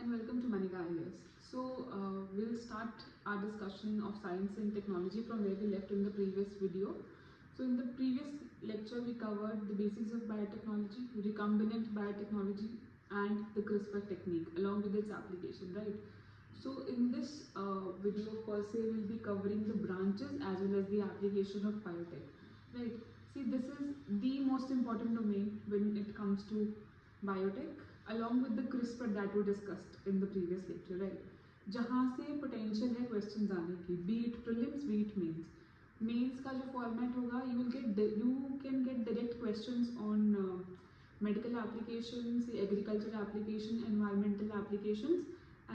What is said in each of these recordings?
and welcome to Manika Ideas. We'll start our discussion of science and technology from where we left in the previous video. So in the previous lecture we covered the basics of biotechnology, recombinant biotechnology and the CRISPR technique along with its application, right? So in this video per se we'll be covering the branches as well as the application of biotech, right? See, this is the most important domain when it comes to biotech along with the CRISPR that we discussed in the previous lecture, right? जहाँ से potential है questions आने की, be it prelims, be it mains. Mains का जो format होगा, you can get direct questions on medical applications, agriculture application, environmental applications,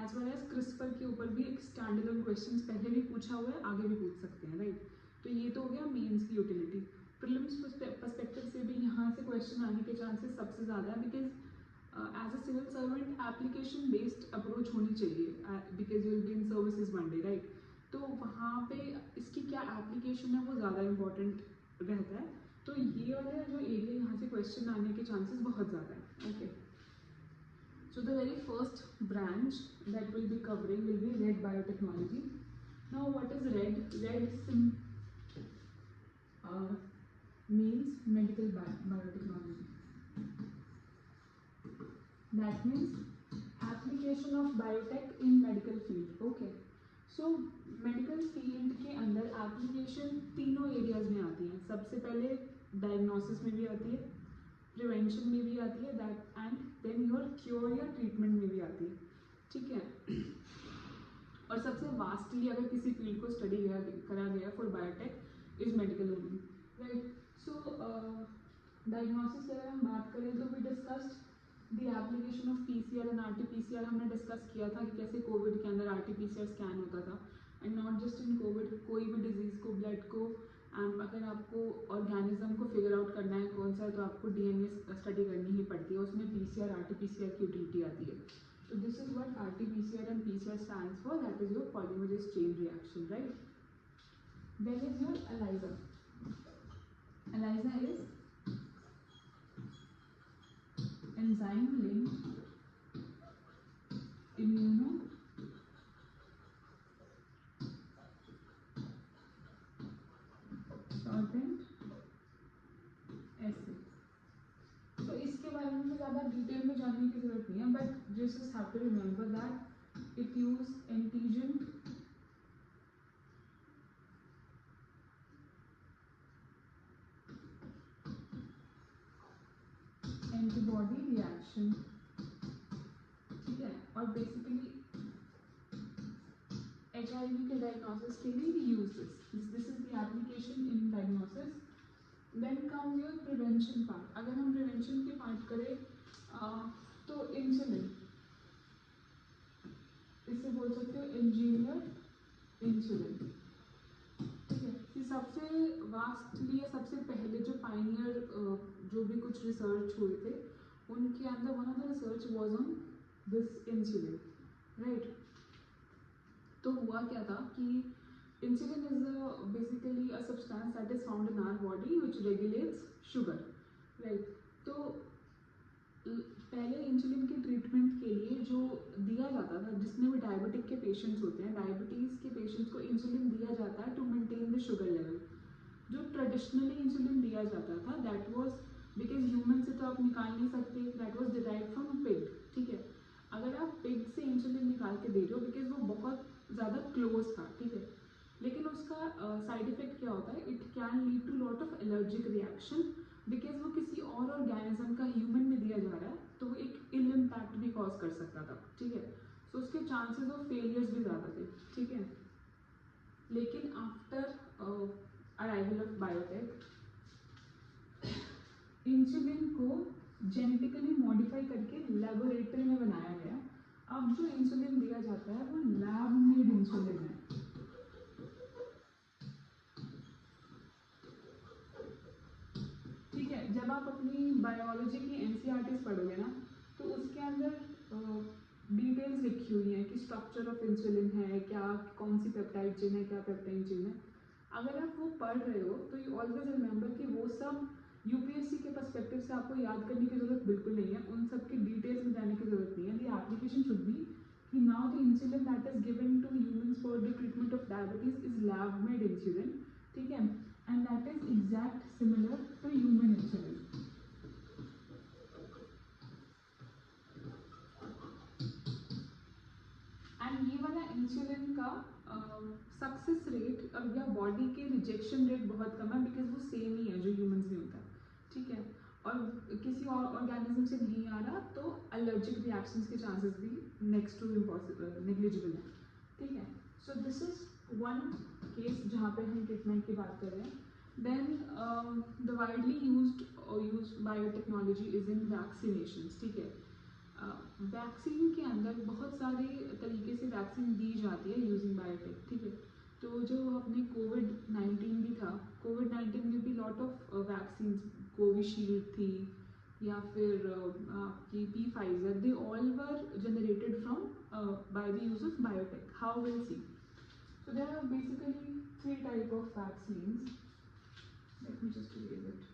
as well as CRISPR के ऊपर भी एक standalone questions पहले भी पूछा हुआ है, आगे भी पूछ सकते हैं, right? तो ये तो हो गया मेंस की यूटिलिटी. प्रीलिम्स पर्सपेक्टिव से भी यहाँ से क्वेश्चन आने के चांसेस सबसे ज़्यादा है because as a civil servant application based approach होनी चाहिए because you will be in services one day, right? तो वहाँ पे इसकी क्या एप्लीकेशन है वो ज़्यादा इंपॉर्टेंट रहता है. तो ये वाला जो एरिया यहाँ से क्वेश्चन आने के चांसेस बहुत ज़्यादा है. Okay, so the very first branch that we'll be covering will be red biotechnology. Now what is red? Means medical biotechnology. That means application of biotech in medical field. Okay, so medical field के अंदर application तीनों areas में आती हैं. सबसे पहले diagnosis में भी आती है, प्रिवेंशन में भी आती है, that and then your cure या ट्रीटमेंट में भी आती है. ठीक है. और सबसे वास्टली अगर किसी फील्ड को स्टडी करा गया for biotech is medical only, right? So diagnosis की अगर हम बात करें तो we discussed the application of PCR and RTPCR. हमने डिस्कस किया था कि कैसे कोविड के अंदर आरटीपीसीआर स्कैन होता था, and not just in Covid, कोई भी डिजीज़ को, ब्लड को, अगर आपको ऑर्गेनिज्म को फिगर आउट करना है कौन सा है तो आपको डीएनए स्टडी करनी ही पड़ती है. उसमें पीसीआर आरटीपीसीआर की यूटिलिटी आती है. So this is what RT-PCR and PCR stands for. That is your polymerase chain reaction, right? Then is your ELISA. ELISA is enzyme-linked immunosorbent assay. तो इसके बारे में ज़्यादा डिटेल में जानने की जरूरत नहीं है, but just have to remember that it use antibody reaction. ठीक है. और बेसिकली HIV के डायग्नोसिस के लिए we use this is the application in diagnosis. Then comes your prevention part. अगर हम प्रिवेंशन की बात करें तो इंसुलिन, इससे बोल सकते हो इंजीनियर इंसुलिन. ठीक है. ये सबसे वास्टली, सबसे पहले जो पायनियर जो भी कुछ रिसर्च हुए थे उनके अंदर one of the research was on this insulin, right? तो हुआ क्या था कि insulin is basically a substance that is found in our body which regulates sugar, right? तो पहले इंसुलिन के ट्रीटमेंट के लिए जो दिया जाता था, जितने भी डायबिटिक के पेशेंट्स होते हैं, डायबिटीज़ के पेशेंट्स को इंसुलिन दिया जाता है to maintain the sugar level. जो ट्रेडिशनली इंसुलिन दिया जाता था दैट वाज बिकॉज ह्यूमन से तो आप निकाल नहीं सकते, that was derived from pig. ठीक है. अगर आप पिग से इंसुलिन निकाल के दे रहे हो बिकॉज वो बहुत ज़्यादा क्लोज था, ठीक है, लेकिन उसका साइड इफेक्ट क्या होता है? It can lead to lot of allergic reaction because वो किसी और ऑर्गेनिज्म का ह्यूमन में दिया जा रहा है, तो वो एक इल इम्पैक्ट भी कॉज कर सकता था. ठीक है. सो उसके चांसेस ऑफ फेलियर्स भी ज़्यादा थे. ठीक है. लेकिन after arrival of biotech insulin को जेनेटिकली मॉडिफाई करके लेबोरेटरी में बनाया गया. अब जो इंसुलिन दिया जाता है वो लैब मेड इंसुलिन है. ठीक है. जब आप अपनी बायोलॉजी की एनसीईआरटीज पढ़ोगे ना तो उसके अंदर डिटेल्स लिखी हुई हैं कि स्ट्रक्चर ऑफ इंसुलिन है क्या, कौन सी पेप्टाइड चेन है, क्या पेप्टाइड चेन है. अगर आप वो पढ़ रहे हो तो यू ऑलवेज रिमेंबर कि वो सब यूपीएससी के पर्सपेक्टिव से आपको याद करने की जरूरत बिल्कुल नहीं है. उन सब की डिटेल्स में जाने की जरूरत नहीं है. The application should be insulin that is given to humans for the treatment of diabetes is lab made insulin, ठीक है, and that is exact similar to human insulin. And ये वाला इंसुलिन का सक्सेस रेट या body के rejection rate बहुत कम है, बिकॉज वो सेम ही है जो ह्यूमंस में होता है, ठीक है, और किसी और ऑर्गेनिज्म से नहीं आ रहा तो एलर्जिक रिएक्शंस के चांसेस भी नेक्स्ट टू इम्पॉसिबल नेग्लिजिबल है, ठीक है। So this is one case जहाँ पे हम ट्रीटमेंट की बात कर रहे हैं। Then the widely used biotechnology is in vaccinations, ठीक है। वैक्सीन के अंदर बहुत सारे तरीके से वैक्सीन दी जाती है यूजिंग बायोटेक, ठीक है। तो जो अपने कोविड-19 भी था, कोविड-19 में भी लॉट ऑफ वैक्सीन, कोविशील्ड थी या फिर आपकी Pfizer, they all were generated from by the use of biotech. How will see? So there are basically 3 type of vaccines. Let me just erase it.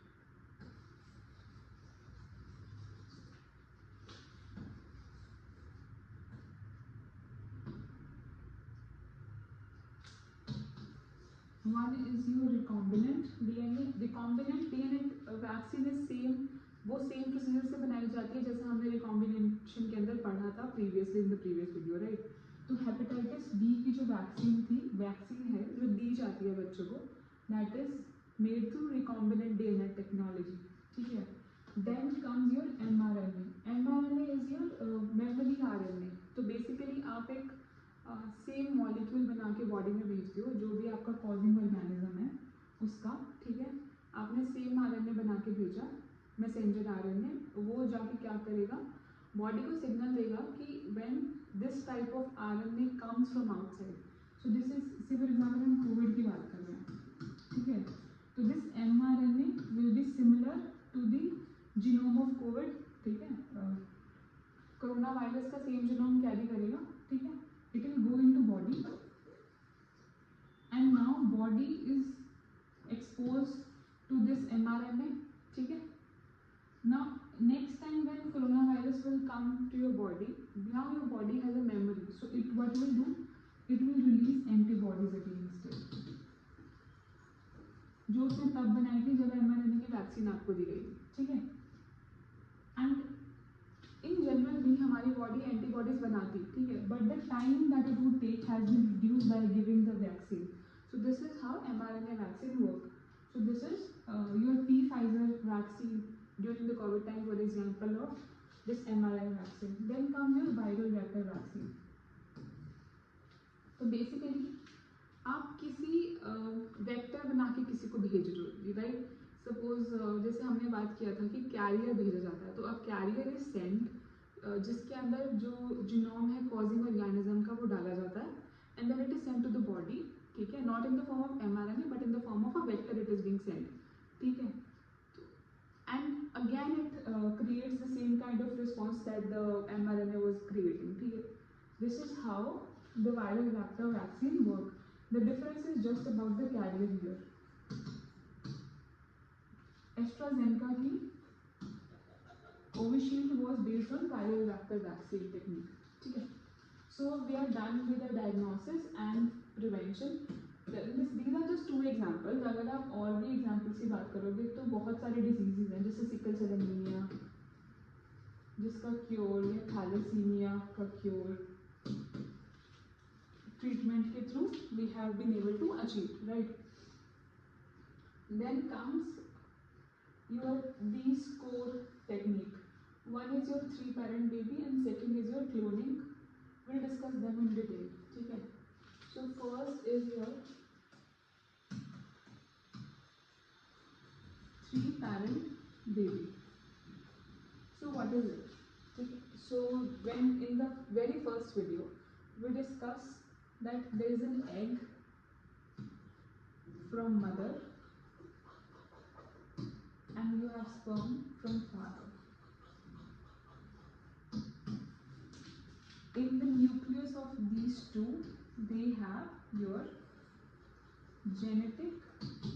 One is your recombinant DNA. Recombinant DNA vaccine is same, वो same procedure से बनाई जाती है जैसे हमने recombination के अंदर पढ़ा था previously in the previous video, right. तो हेपेटाइटिस बी की जो वैक्सीन है जो दी जाती है बच्चों को, that is made through recombinant DNA technology, ठीक है। Then comes your mRNA. mRNA is your memory RNA। तो बेसिकली आप एक सेम मॉलिक्यूल बना के बॉडी में भेजते हो, जो भी आपका कॉजिंग ऑर्गेनिज्म है उसका, ठीक है। आपने सेम RNA बना के भेजा, मैसेंजर RNA, वो जाके क्या करेगा, बॉडी को सिग्नल देगा कि when this type of RNA comes from outside. So this is, for example हम कोविड की बात कर रहे हैं, ठीक है, तो this mRNA will be similar to the genome of Covid, ठीक है। कोरोना वायरस का सेम जीनोम कैरी करेगा, ठीक है। It will go into body and now body is exposed to this mRNA, ठीक है। Now next time when coronavirus will come to your body, now your body has a memory, so it what will do, it will release antibodies against it, जो उसने तब बनाई थी जब mRNA की vaccine आपको दी गई थी, ठीक है। एंड इन जनरल भी हमारी बॉडी एंटीबॉडीज बनाती, ठीक है, but the time that it would take has been reduced by giving the vaccine. So this is how mRNA vaccine work. So this is your Pfizer vaccine during the Covid time, for example of this mRNA vaccine. Then come your viral vector vaccine. तो basically आप किसी vector बना के किसी को भेज रहे हो, राइट। सपोज जैसे हमने बात किया था कि कैरियर भेजा जाता है, तो अब कैरियर इज सेंट, जिसके अंदर जो जीनोम है कॉजिंग ऑर्गेनिज्म का वो डाला जाता है, and then it is sent to the body, ठीक है, not in the form of mRNA but in the form of a vector it is being sent, ठीक है। And again it creates the same kind of response that the mRNA was creating, ठीक है। This is how the viral vector vaccine work. The difference is just about the carrier here. AstraZeneca की Covishield was based on viral vector vaccine technique, ठीक है। So we are done with the diagnosis and prevention. These are just 2 examples. अगर आप और भी examples की बात करोगे तो बहुत सारे diseases हैं, जैसे सिकल सेल एनीमिया जिसका क्योर, या थैलेसीमिया का क्योर ट्रीटमेंट के through we have been able to achieve, right? Then comes your these core technique. One is your 3-parent baby and second is your cloning. We'll discuss them in detail, ठीक है। So first is your 3-parent baby. So what is it? Okay. So when in the very first video we discussed that there is an egg from mother and you have sperm from father. In the nucleus of these two, they have your genetic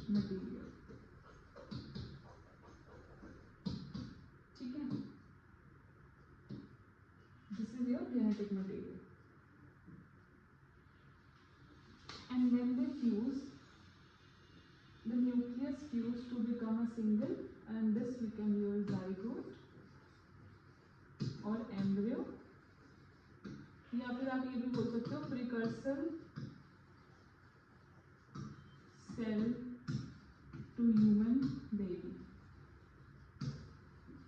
material, ठीक है। This is your genetic material. and when they fuse, the nucleus fuse to become a single, and this we can use zygote or embryo, या फिर आप ये भी बोल सकते हो precursor cell to human baby.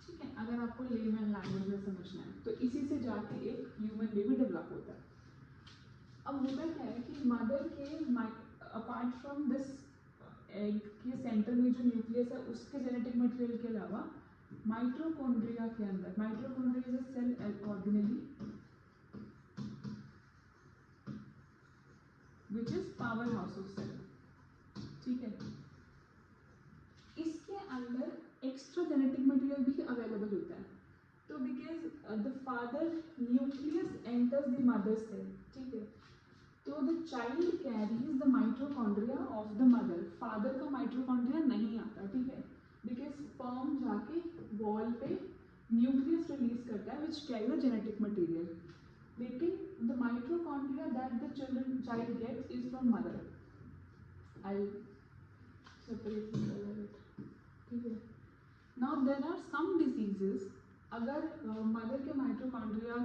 ठीक है, अगर आपको लेमन लैंग्वेज में समझना है तो इसी से जाके एक ह्यूमन बेबी डेवलप होता है। अब होता क्या है कि मदर के अपार्ट फ्रॉम दिस एग के सेंटर में जो न्यूक्लियस है उसके जेनेटिक मटेरियल के अलावा माइटोकॉन्ड्रिया के अंदर, mitochondria is a cell organelle which is power house of cell. ठीक है, इसके अंदर एक्स्ट्रा जेनेटिक मटेरियल भी अवेलेबल होता है। तो because the father nucleus enters the mother cell, ठीक है, तो the child carries the mitochondria of the mother. Father का माइटोकॉन्ड्रिया नहीं आता, ठीक है, बिकॉज स्पर्म जाके वॉल पे न्यूक्लियस रिलीज करता है which carry the genetic material, लेकिन the mitochondria that the child gets is from mother. I separate it, ठीक है। Now there are some diseases, अगर मदर के माइटोकॉन्ड्रिया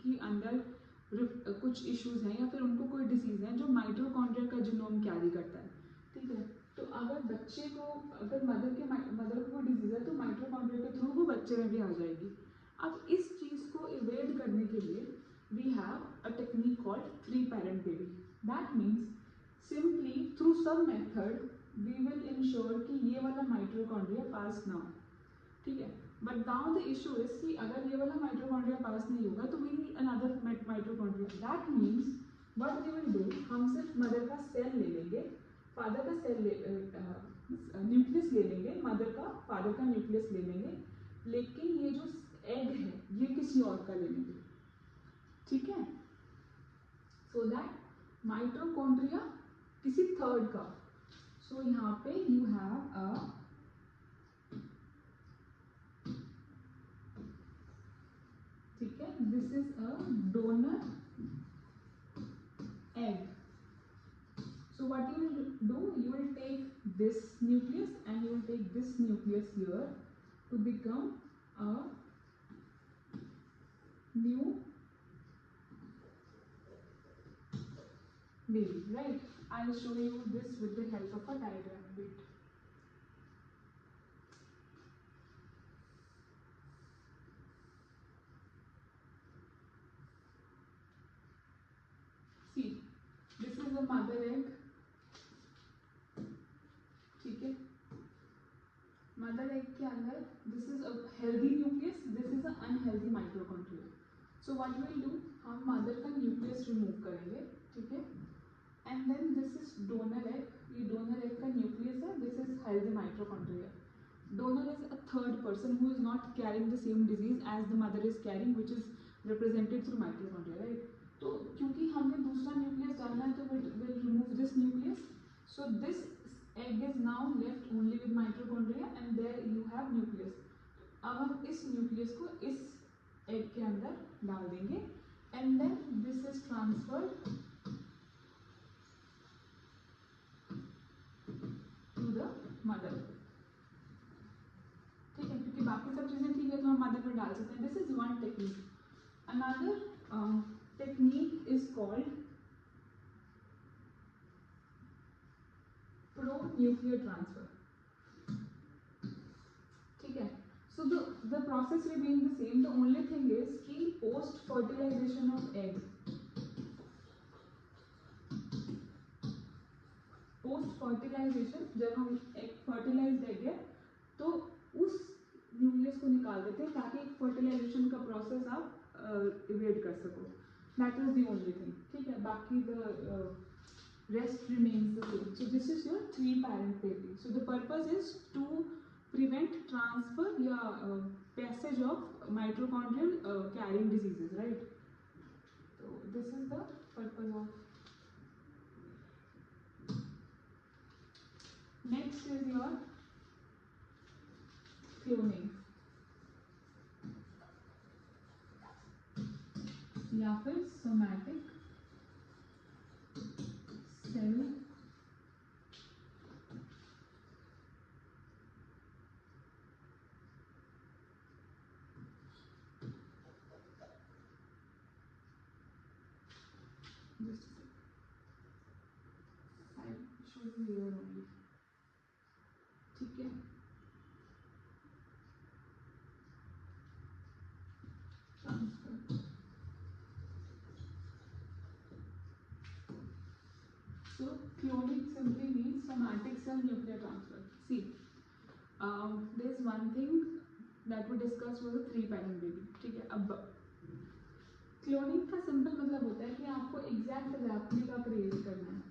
के अंदर कुछ इश्यूज हैं या फिर उनको कोई डिजीज है जो माइटोकॉन्ड्रिया का जीनोम कैरी करता है, ठीक है, तो अगर बच्चे को, अगर मदर को कोई डिजीज है तो माइटोकॉन्ड्रिया के थ्रू वो बच्चे में भी आ जाएगी। अब इस चीज़ को इवेड करने के लिए we have a technique called 3 parent baby। That means simply through some method we will ensure कि ये वाला माइटोकॉन्ड्रिया पास ना हो, ठीक है। But now the issue is कि अगर ये वाला माइटोकॉन्ड्रिया पास नहीं होगा तो we need another mitochondria. That means what we will do, हम सिर्फ मदर का सेल ले लेंगे, फादर का सेल न्यूक्लियस ले लेंगे, मदर का फादर का न्यूक्लियस ले लेंगे, लेकिन ये जो एग है ये किसी और का ले लेंगे, ठीक है, सो दैट माइटोकॉन्ड्रिया किसी थर्ड का। सो यहाँ पे यू हैव अ ठीक है, this is a donor egg. So what you will do, you will take this nucleus and you will take this nucleus here to become a new baby, right? I will show you this with the help of a diagram. Wait. See, this is a mother egg, ठीक है, mother egg के अंदर this is a healthy nucleus, this is a unhealthy mitochondria. So what will do, हम mother का nucleus remove करेंगे, ठीक है, and then this is donor egg, ये डोनर एग का न्यूक्लियस है, this is healthy mitochondria. Donor is a third person who is not carrying the same disease as the mother is carrying which is represented through mitochondria, right. तो क्योंकि हमने दूसरा nucleus डालना है तो will remove this nucleus, so this egg is now left only with mitochondria and there you have nucleus। अब हम इस न्यूक्लियस को इस egg के अंदर डाल देंगे and then this is transferred to the mother, ठीक है, क्योंकि बाकी सब चीजें ठीक है तो हम मदर में डाल सकते हैं। This is one technique. Another technique is called pronuclear transfer, ठीक है। So the process remain the same, the only thing is कि post fertilisation of egg, post fertilisation जब हम एक फर्टिलाइज्ड एग है तो उस न्यूक्लियस को निकाल देते हैं ताकि फर्टिलाइजेशन का प्रोसेस आप इवेट कर सको। That is the only thing, ठीक है, बाकी the rest remains the same. So this is your 3 parent baby. So the purpose is to prevent transfer या passage of mitochondrial carrying diseases, right? So this is the purpose of. Next is your cloning या फिर somatic cell just shows here only, ठीक है। So cloning simply means somatic cell nuclear transfer. See, there's one thing that we discussed was a 3 parent baby, ठीक है। अब cloning का simple मतलब होता है कि आपको एग्जैक्ट रेप्लिका क्रिएट करना है।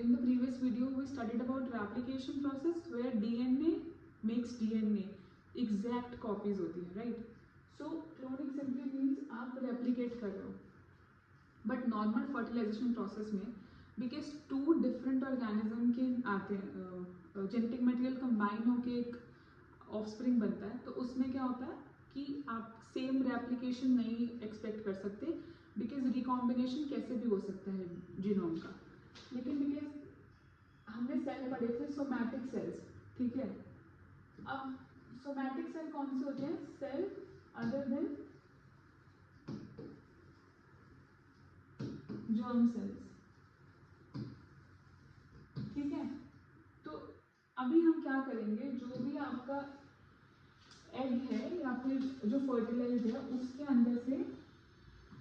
In the previous video we studied about replication process where DNA makes DNA, exact copies होती है, right? So cloning simply means आप replicate कर रहे हो, but normal fertilization process में because 2 different organism के आते हैं, genetic material combine होके एक offspring बनता है, तो उसमें क्या होता है कि आप सेम रेप्लिकेशन नहीं एक्सपेक्ट कर सकते बिकॉज रिकॉम्बिनेशन कैसे भी हो सकता है जीनोम का। लेकिन बिकॉज हमने सेल पढ़े थे सोमैटिक सेल्स, ठीक है। अब सोमैटिक सेल कौन से होते हैं? Cell other than germ cells, ठीक है। तो अभी हम क्या करेंगे, जो भी आपका एग है या फिर जो फर्टिलाइज है उसके अंदर से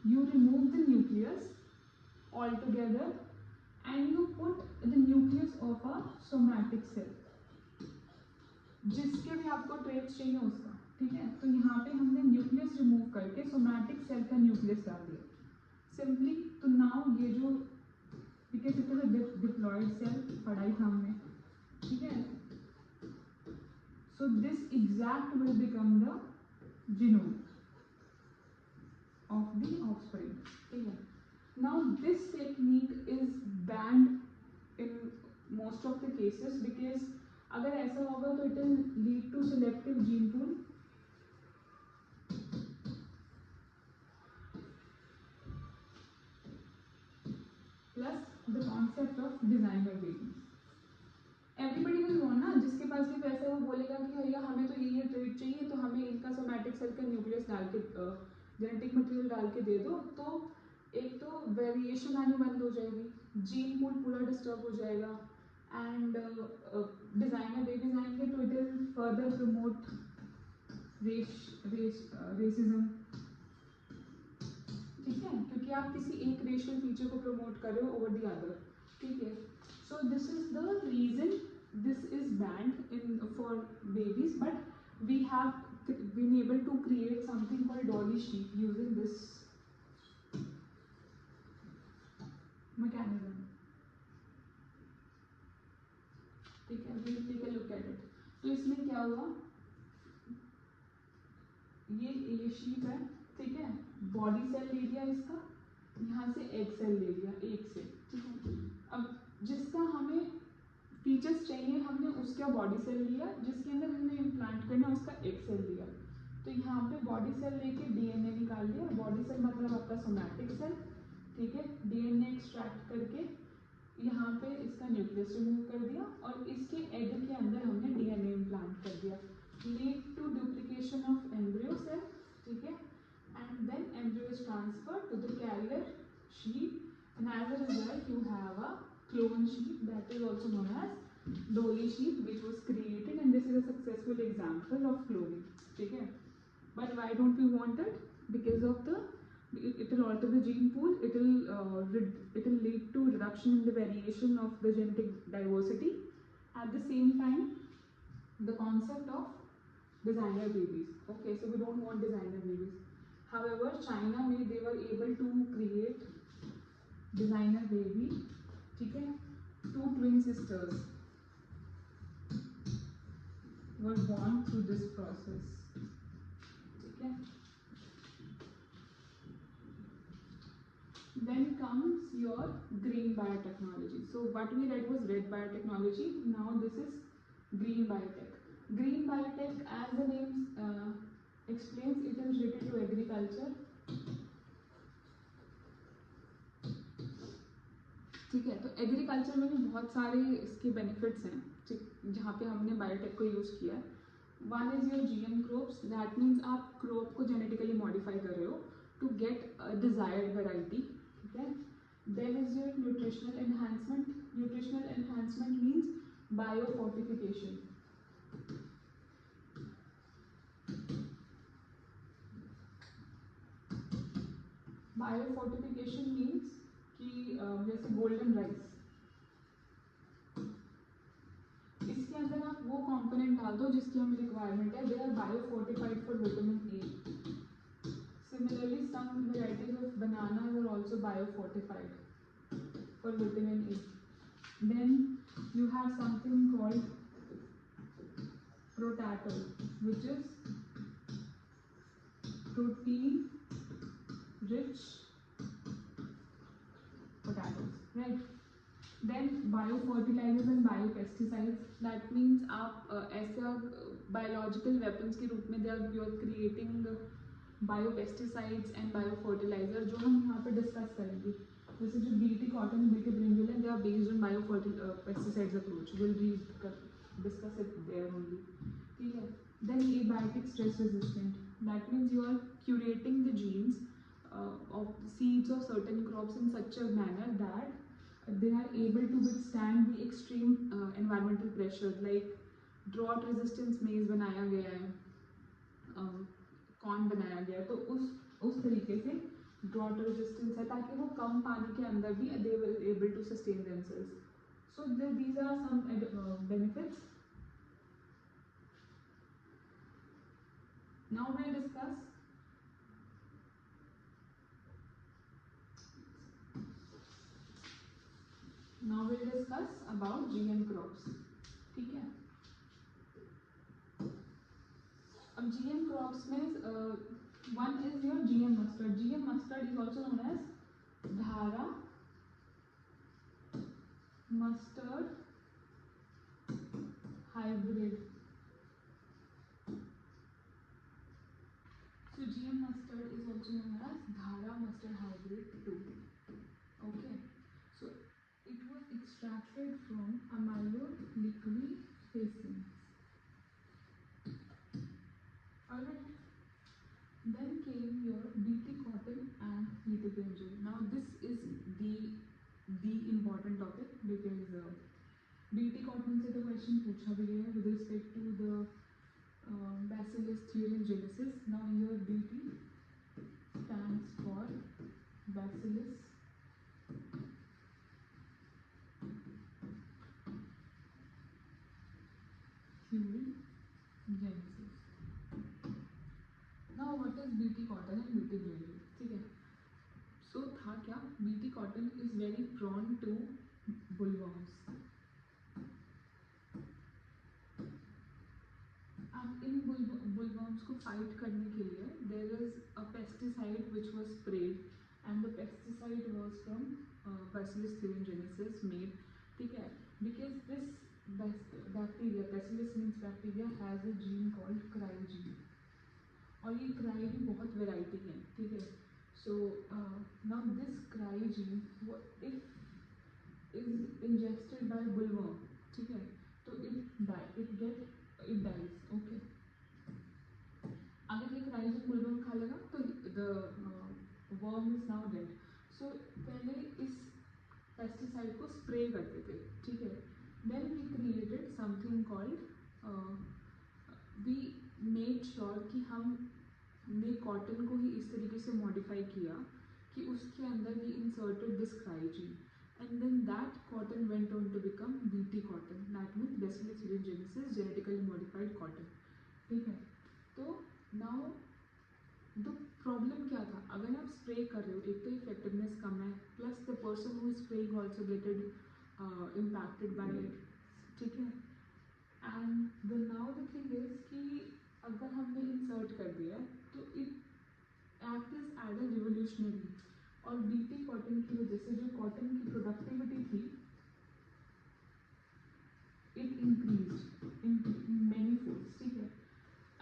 you remove the nucleus all together and you put the nucleus of a somatic cell, जिसके भी आपको ट्रेट्स चाहिए उसका, ठीक है। तो यहाँ पे हमने न्यूक्लियस रिमूव करके सोमैटिक सेल का न्यूक्लियस डाल दिया सिंपली। तो नाउ ये जो because it is a diploid cell, पढ़ाई था हमने, ठीक है। So this exact will become the genome of the offspring. Okay. Now this technique is banned in most of the cases because अगर ऐसा होगा तो it will lead to selective gene pool, plus the concept of designer babies. Everybody will want ना, जिसके पास भी पैसा है वो बोलेगा कि भैया हमें तो ये ट्रेट चाहिए, तो हमें इनका सोमैटिक सेल का न्यूक्लियस डाल के जेनेटिक मटेरियल डाल के दे दो। तो एक तो वेरिएशन आनी बंद हो जाएगी, जीन पूल पूरा डिस्टर्ब हो जाएगा एंड डिजाइनर बेबीज आएंगे तो it will further promote racism, ठीक है, क्योंकि आप किसी एक रेशियल फीचर को प्रमोट कर रहे हो ओवर द अदर, ठीक है। So this is the reason this is banned in for babies, but we have been able to create something called dolly sheep using this mechanism, ठीक है। we'll take a look at it. तो इसमें क्या हुआ, ये sheep है, ठीक है, बॉडी सेल ले लिया इसका, यहाँ से एग सेल ले लिया एक से, ठीक है। अब जिसका हमें फीचर्स चाहिए हमने उसका बॉडी सेल लिया, जिसके अंदर हमने इम्प्लांट करना उसका एग सेल लिया। तो यहाँ पे बॉडी सेल लेके डीएनए निकाल लिया, बॉडी सेल मतलब आपका सोमैटिक सेल, ठीक है। डीएनए एक्सट्रैक्ट करके यहाँ पे इसका न्यूक्लियस रिमूव कर दिया और इसके एग के अंदर हमने डीएनए इम्प्लांट कर दिया, lead to duplication of embryo cell, ठीक है। And then embryo is transferred to the carrier sheep and as a result you have a clone sheep that is also known as dolly sheep, which was created, and this is a successful example of cloning, ठीक है। But why don't we want it? Because of the it will alter the gene pool, it will lead to reduction in the variation of the genetic diversity. At the same time, the concept of designer babies, okay, so we don't want designer babies. However, China में they were able to create designer baby, ठीक है। 2 twin sisters were born through this process, ठीक है। Then comes your green biotechnology. So what we read was red biotechnology, now this is green biotech. Green biotech, as the name explains, it is related to agriculture, ठीक है। तो agriculture में भी बहुत सारे इसके बेनिफिट्स हैं, ठीक, जहाँ पे हमने बायोटेक को यूज़ किया है। One is your GM crops, that means आप क्रॉप को जेनेटिकली मॉडिफाई कर रहे हो to get a desired variety. Okay. Then is your nutritional enhancement. Nutritional enhancement means biofortification. Biofortification means कि जैसे गोल्डन राइस, इसके अंदर आप वो कंपोनेंट डाल दो जिसकी हमें रिक्वायरमेंट है. They are biofortified for vitamin A. Similarly, some varieties of bananas are also biofortified for vitamin A. Then you have something called potato, which is protein rich potatoes, right? Then biofertilizers and biopesticides. That means आप ऐसा biological weapons के रूप में they are you are creating biopesticides and biofertilizer जो हम यहाँ पे discuss करेंगे. जैसे जो BT cotton, BT brinjal है, they are based on biopesticides approach. We'll discuss it there only. ठीक है. Then abiotic stress resistant. That means you are curating the genes of seeds of certain crops in such a manner that they are able to withstand the extreme environmental pressure. Like drought resistance maize बनाया गया है, corn बनाया गया है, तो उस तरीके से ड्रॉट रेजिस्टेंस है ताकि वो कम पानी के अंदर भी they will able to sustain themselves. So these are some benefits. Now we'll discuss about GM crops. ठीक है. अब GM crops में one is your GM mustard. GM mustard is also known as Dhara mustard hybrid. So GM mustard is also known as Dhara mustard hybrid 2. Okay. So it was extracted from amyloliquid. Alright. Then came your BT cotton and BT brinjal. Now this is the important topic because BT cotton से तो question पूछा भी गया with respect to the Bacillus thuringiensis. Now here BT stands for Bacillus thuringiensis. Now what is BT cotton and BT brinjal? ठीक है. So था क्या? BT cotton is very prone to bollworms. अब इन bollworms को fight करने के लिए there is a pesticide which was sprayed and the pesticide was from Bacillus thuringiensis made. ठीक है. Because this bacteria, Bacillus means bacteria, has a gene called crygene. और ये cry भी बहुत वेराइटी है. ठीक है. So now this cry gene if is ingested by bollworm. ठीक है. तो इट डाइज. ओके. अगर ये क्राइजीन बुलवर्म खा लेगा तो the worm is now dead. So पहले इस पेस्टिसाइड को स्प्रे करते थे. ठीक है. Then we created something called we made sure कि हमने कॉटन को ही इस तरीके से मॉडिफाई किया कि उसके अंदर we inserted this cry gene and then that cotton went on to become BT cotton. That means Bacillus thuringiensis genetically modified cotton. ठीक है. तो नाउ द प्रॉब्लम क्या था? अगर आप स्प्रे कर रहे हो एक तो इफेक्टिवनेस कम है plus the person who is spraying also gated impacted by it. ठीक है. And the now the thing is कि अगर हमने इंसर्ट कर दिया तो it act is as a revolutionary. और बीटी कॉटन की वजह से जो कॉटन की प्रोडक्टिविटी थी it increased in many folds. ठीक है.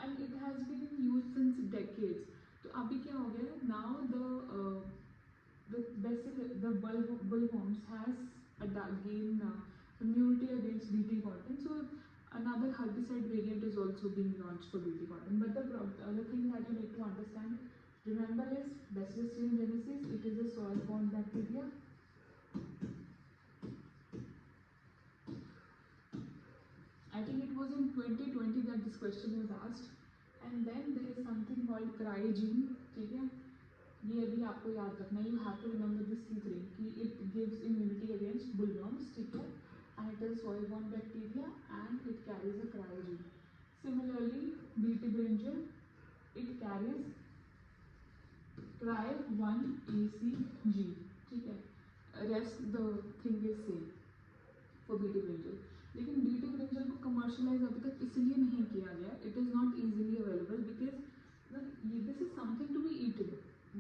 And it has been used since decades. तो अभी क्या हो गया? Now the bullworms has gained immunity against BT cotton. So another herbicide variant is also being launched for BT cotton. But the other thing that you need to understand, Remember his Bacillus thuringiensis, it is a soil-borne bacteria. I think it was in 2020 that this question was asked. And then there is something called cryogene, ठीक है? ये अभी आपको याद रखना है. You have to remember this C3 कि it gives immunity against bullworms, ठीक है? And it is soil-borne bacteria and it carries a cryogene. Similarly, BT brinjal, it carries Cry1ACG, ठीक है? Rest the thing is same for BT brinjal. लेकिन BT brinjal को commercialize अभी तक इसलिए नहीं किया गया. It is not easily available because this is something to be eaten.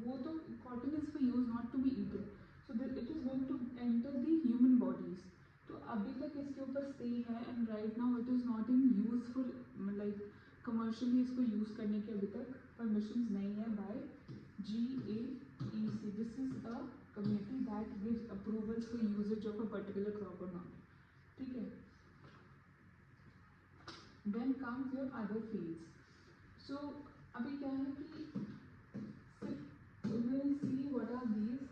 वो तो cotton is for use not to be eaten. So it is going to enter the human bodies. तो अभी तक इसके ऊपर स्टे है and right now it is not in useful, like commercially इसको use करने की अभी तक परमिशंस नहीं है by GAEC. This is a community that gives approval for usages of a particular crop और नॉट, ठीक है? Then comes your other fields. So अभी क्या है कि we will see what are these.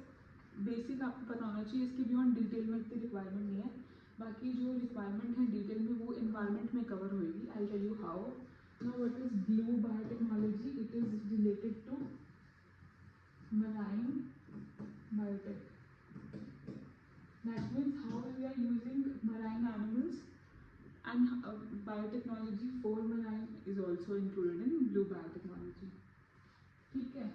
Basic आपको पता होना चाहिए. इसके बियॉन्ड डिटेल में इतनी रिक्वायरमेंट नहीं है. बाकी जो रिक्वायरमेंट है डिटेल में वो एनवायरनमेंट में कवर होएगी. I tell you how. Now what is blue biotechnology? It is related to marine biotech. That means how we are using marine animals, and biotechnology for marine is also included in blue biotechnology, ठीक है?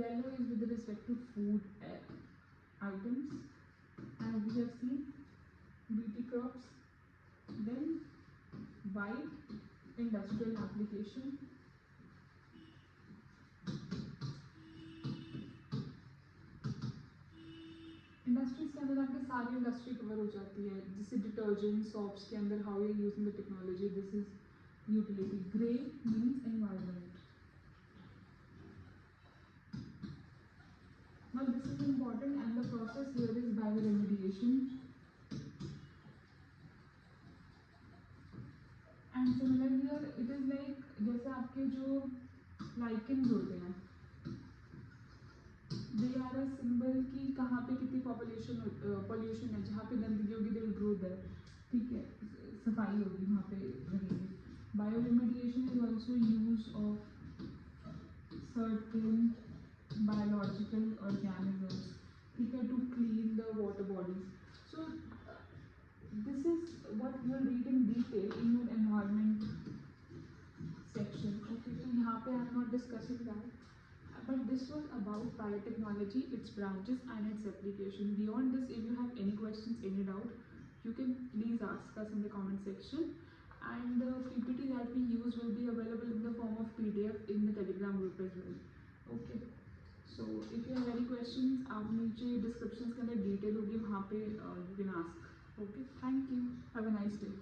Yellow is with respect to food items, as we have seen, BT crops. Then white, industrial application. Industries के अंदर आपकी सारी industry cover हो जाती है, जैसे डिटर्जेंट सॉप्स के अंदर how you using the technology. This is utility. Grey means environment. Now this is important and the process here is bioremediation. And similarly here it is like जैसे आपके जो lichens होते हैं, दे आर अ सिंबल कि कहाँ पे कितनी pollution है. जहाँ पे गंदगी होगी दे विल ग्रो देयर, ठीक है? सफाई होगी वहाँ पे रहेगी. Bioremediation is also use of certain biological organisms, ठीक है, to clean the water bodies. So this is what you will read in detail in your environment section. Okay, तो यहाँ पे I am not discussing that. But this was about biotechnology, its branches and its application. Beyond this, if you have any questions, any doubt, you can please ask us in the comment section. And the PPT that we use will be available in the form of PDF in the Telegram group as well. Okay. So if you have any questions, आप नीचे descriptions के अंदर detail होगी, वहाँ पे you can ask. Okay. Thank you. Have a nice day.